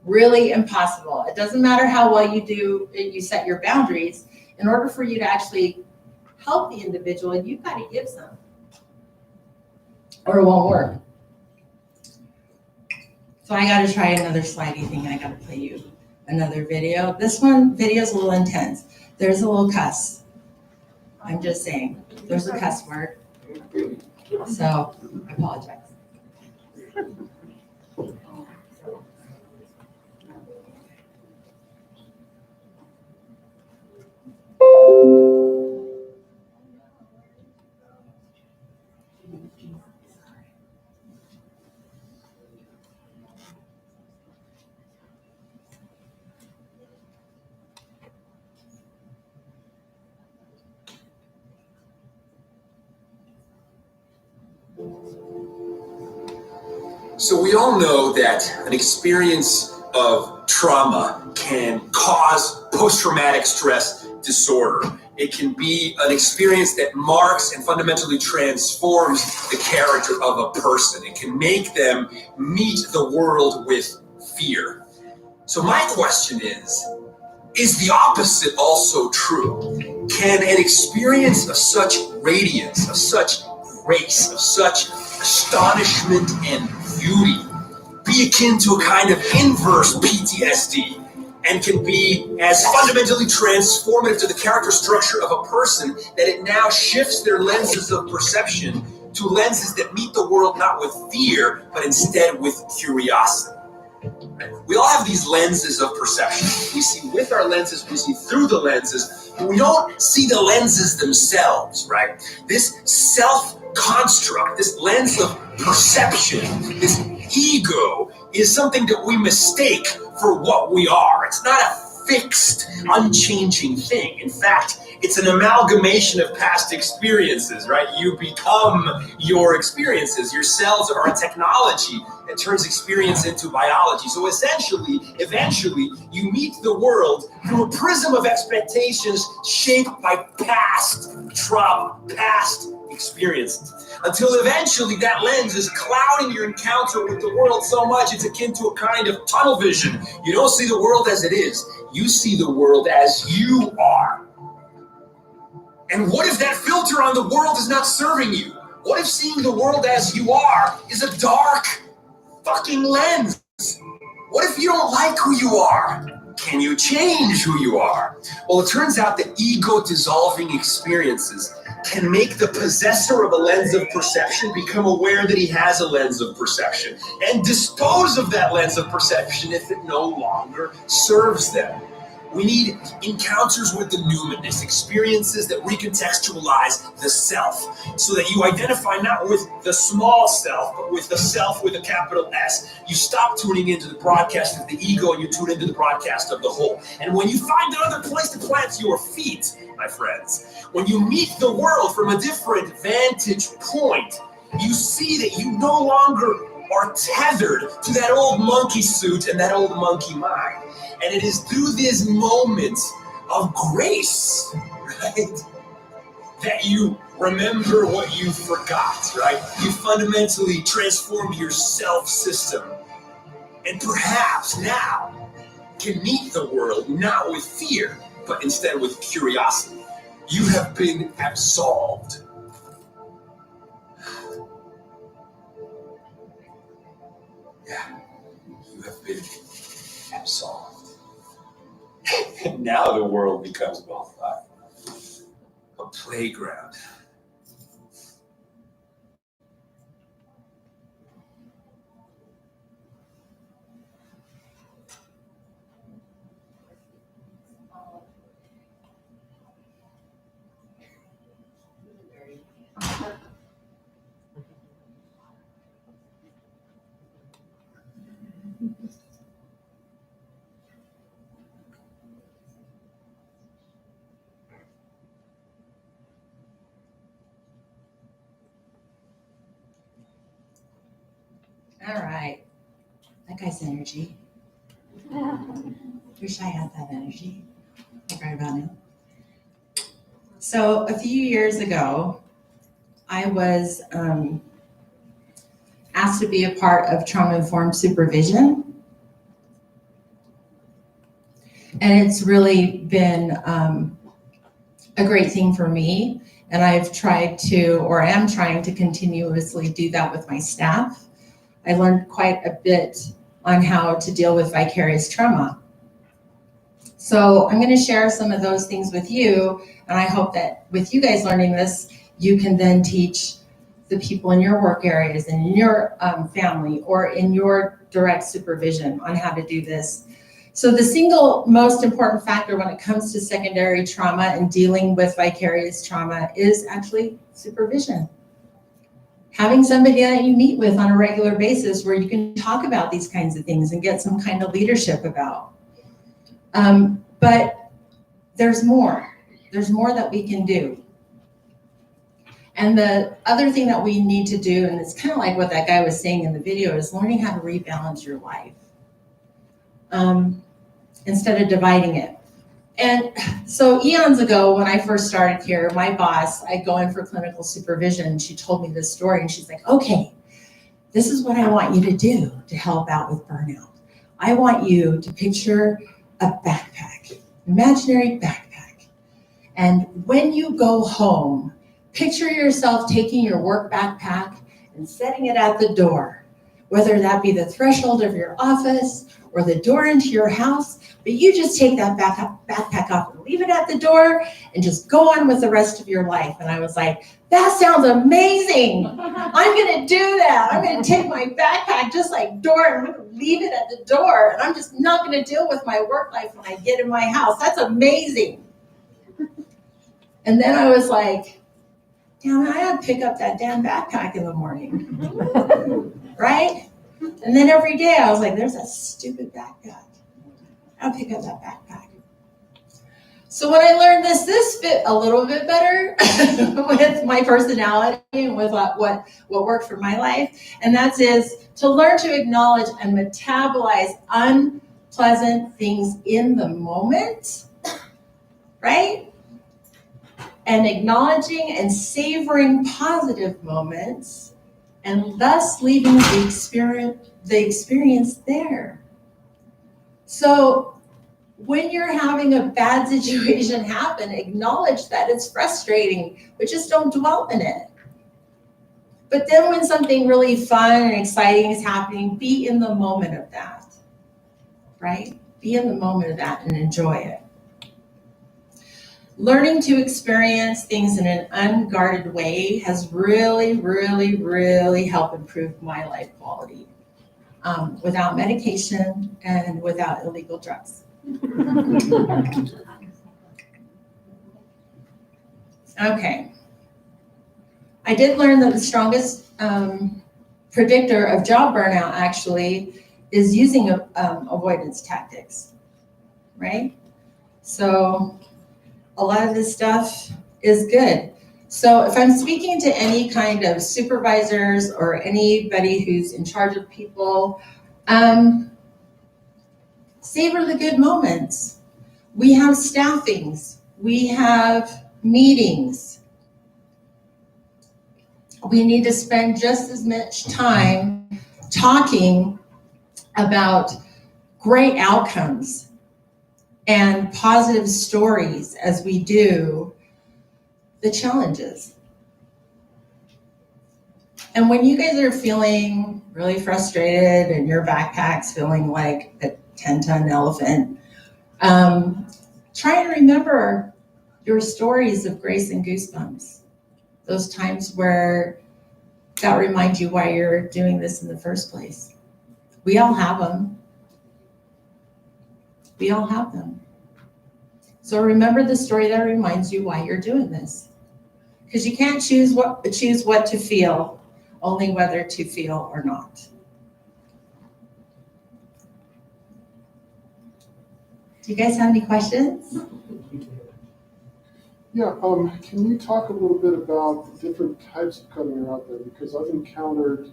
Really impossible. It doesn't matter how well you set your boundaries. In order for you to actually help the individual, you've got to give some, or it won't work. So I got to try another slidey thing. I got to play you another video. This video is a little intense. There's a little cuss. I'm just saying, there's a cuss word. So I apologize. So we all know that an experience of trauma can cause post-traumatic stress disorder. It can be an experience that marks and fundamentally transforms the character of a person. It can make them meet the world with fear. So my question is the opposite also true? Can an experience of such radiance, of such grace, of such astonishment and beauty be akin to a kind of inverse PTSD, and can be as fundamentally transformative to the character structure of a person that it now shifts their lenses of perception to lenses that meet the world not with fear, but instead with curiosity. We all have these lenses of perception. We see with our lenses, we see through the lenses, but we don't see the lenses themselves, right? This self-construct, this lens of perception, this ego is something that we mistake for what we are. It's not a fixed, unchanging thing. In fact, it's an amalgamation of past experiences, right? You become your experiences. Your cells are a technology that turns experience into biology. So essentially, eventually, you meet the world through a prism of expectations shaped by past trauma, past experiences. Until eventually that lens is clouding your encounter with the world so much it's akin to a kind of tunnel vision. You don't see the world as it is. You see the world as you are. And what if that filter on the world is not serving you? What if seeing the world as you are is a dark fucking lens? What if you don't like who you are? Can you change who you are? Well, it turns out that ego-dissolving experiences can make the possessor of a lens of perception become aware that he has a lens of perception and dispose of that lens of perception if it no longer serves them. We need encounters with the numinous, experiences that recontextualize the self, so that you identify not with the small self, but with the self with a capital S. You stop tuning into the broadcast of the ego and you tune into the broadcast of the whole. And when you find another place to plant your feet, my friends, when you meet the world from a different vantage point, you see that you no longer are tethered to that old monkey suit and that old monkey mind. And it is through these moments of grace, right, that you remember what you forgot, right? You fundamentally transform your self-system. And perhaps now can meet the world not with fear, but instead with curiosity. You have been absolved. Yeah, you have been absolved. And now the world becomes both a playground. All right. That guy's energy. Wish I had that energy. Like right about now. So a few years ago, I was asked to be a part of trauma-informed supervision. And it's really been a great thing for me. And I've tried to, or am trying to continuously do that with my staff. I learned quite a bit on how to deal with vicarious trauma. So I'm going to share some of those things with you. And I hope that with you guys learning this, you can then teach the people in your work areas and in your family or in your direct supervision on how to do this. So the single most important factor when it comes to secondary trauma and dealing with vicarious trauma is actually supervision. Having somebody that you meet with on a regular basis where you can talk about these kinds of things and get some kind of leadership about. But there's more. There's more that we can do. And the other thing that we need to do, and it's kind of like what that guy was saying in the video, is learning how to rebalance your life instead of dividing it. And so eons ago, when I first started here, my boss, I'd go in for clinical supervision, and she told me this story, and she's like, okay, this is what I want you to do to help out with burnout. I want you to picture a backpack, imaginary backpack. And when you go home, picture yourself taking your work backpack and setting it at the door, whether that be the threshold of your office or the door into your house, but you just take that backpack off and leave it at the door and just go on with the rest of your life. And I was like, that sounds amazing. I'm gonna do that. I'm gonna take my backpack just like door and I'm gonna leave it at the door. And I'm just not gonna deal with my work life when I get in my house. That's amazing. And then I was like, damn, I gotta pick up that damn backpack in the morning, right? And then every day I was like, there's that stupid backpack. I'll pick up that backpack. So when I learned this fit a little bit better with my personality and with what worked for my life, and that is to learn to acknowledge and metabolize unpleasant things in the moment, right? And acknowledging and savoring positive moments, and thus leaving the experience there. So when you're having a bad situation happen, acknowledge that it's frustrating, but just don't dwell in it. But then when something really fun and exciting is happening, be in the moment of that, right? Be in the moment of that and enjoy it. Learning to experience things in an unguarded way has really, really, really helped improve my life quality without medication and without illegal drugs. Okay. I did learn that the strongest predictor of job burnout actually is using avoidance tactics, right? So a lot of this stuff is good. So if I'm speaking to any kind of supervisors or anybody who's in charge of people, savor the good moments. We have staffings, we have meetings. We need to spend just as much time talking about great outcomes and positive stories as we do the challenges. And when you guys are feeling really frustrated and your backpack's feeling like a 10-ton elephant, try and remember your stories of grace and goosebumps. Those times where that reminds you why you're doing this in the first place. We all have them. We all have them. So remember the story that reminds you why you're doing this. Because you can't choose what to feel, only whether to feel or not. Do you guys have any questions? Yeah, can you talk a little bit about the different types of cutting are out there? Because I've encountered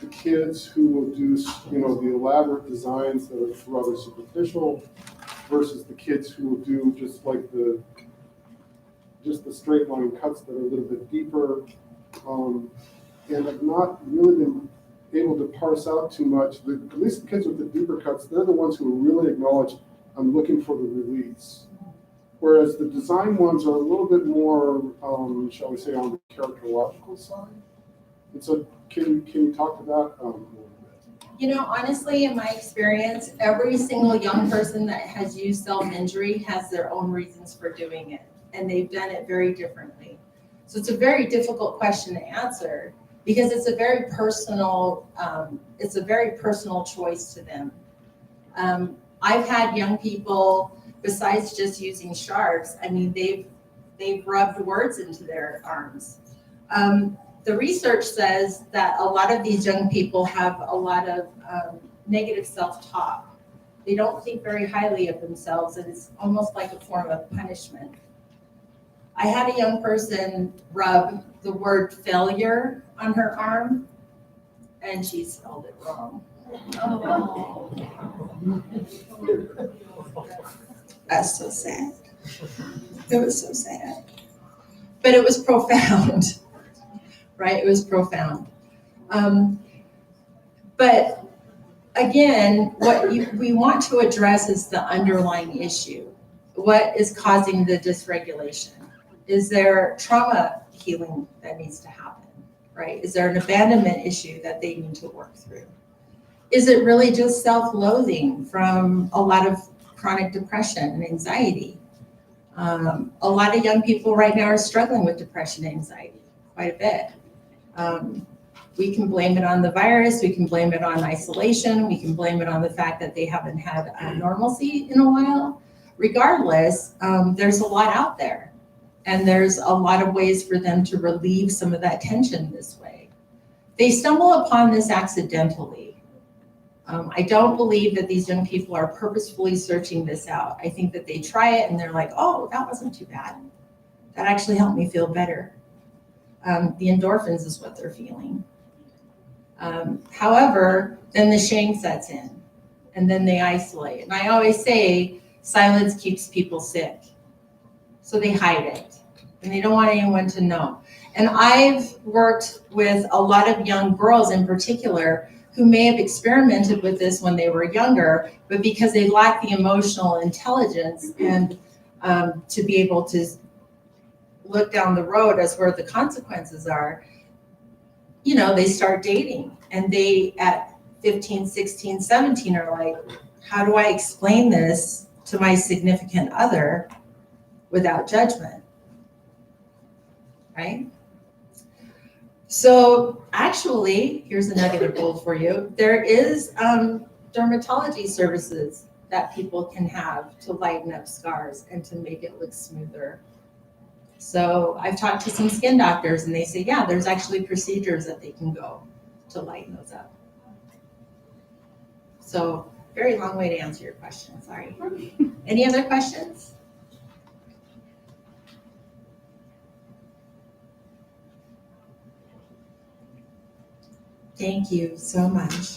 the kids who will do, the elaborate designs that are rather superficial versus the kids who will do just the straight line cuts that are a little bit deeper. And I've not really been able to parse out too much. At least the kids with the deeper cuts, they're the ones who really acknowledge, I'm looking for the release. Whereas the design ones are a little bit more, shall we say, on the characterological side. And so can you talk to that a little bit? Honestly, in my experience, every single young person that has used self-injury has their own reasons for doing it, and they've done it very differently. So it's a very difficult question to answer because it's a very personal choice to them. I've had young people, besides just using sharps, they've rubbed words into their arms. The research says that a lot of these young people have a lot of negative self-talk. They don't think very highly of themselves, and it's almost like a form of punishment. I had a young person rub the word failure on her arm, and she spelled it wrong. Oh. That's so sad. It was so sad. But it was profound, right? It was profound. But again, what we want to address is the underlying issue. What is causing the dysregulation? Is there trauma healing that needs to happen, right? Is there an abandonment issue that they need to work through? Is it really just self-loathing from a lot of chronic depression and anxiety? A lot of young people right now are struggling with depression and anxiety quite a bit. We can blame it on the virus, we can blame it on isolation, we can blame it on the fact that they haven't had normalcy in a while. Regardless, there's a lot out there. And there's a lot of ways for them to relieve some of that tension this way. They stumble upon this accidentally. I don't believe that these young people are purposefully searching this out. I think that they try it and they're like, oh, that wasn't too bad. That actually helped me feel better. The endorphins is what they're feeling. However, then the shame sets in and then they isolate. And I always say silence keeps people sick. So they hide it and they don't want anyone to know. And I've worked with a lot of young girls in particular who may have experimented with this when they were younger, but because they lack the emotional intelligence and to be able to look down the road as where the consequences are, they start dating and they at 15, 16, 17 are like, how do I explain this to my significant other without judgment, right? So actually, here's a nugget of gold for you. There is dermatology services that people can have to lighten up scars and to make it look smoother. So I've talked to some skin doctors and they say, yeah, there's actually procedures that they can go to lighten those up. So very long way to answer your question, sorry. Any other questions? Thank you so much.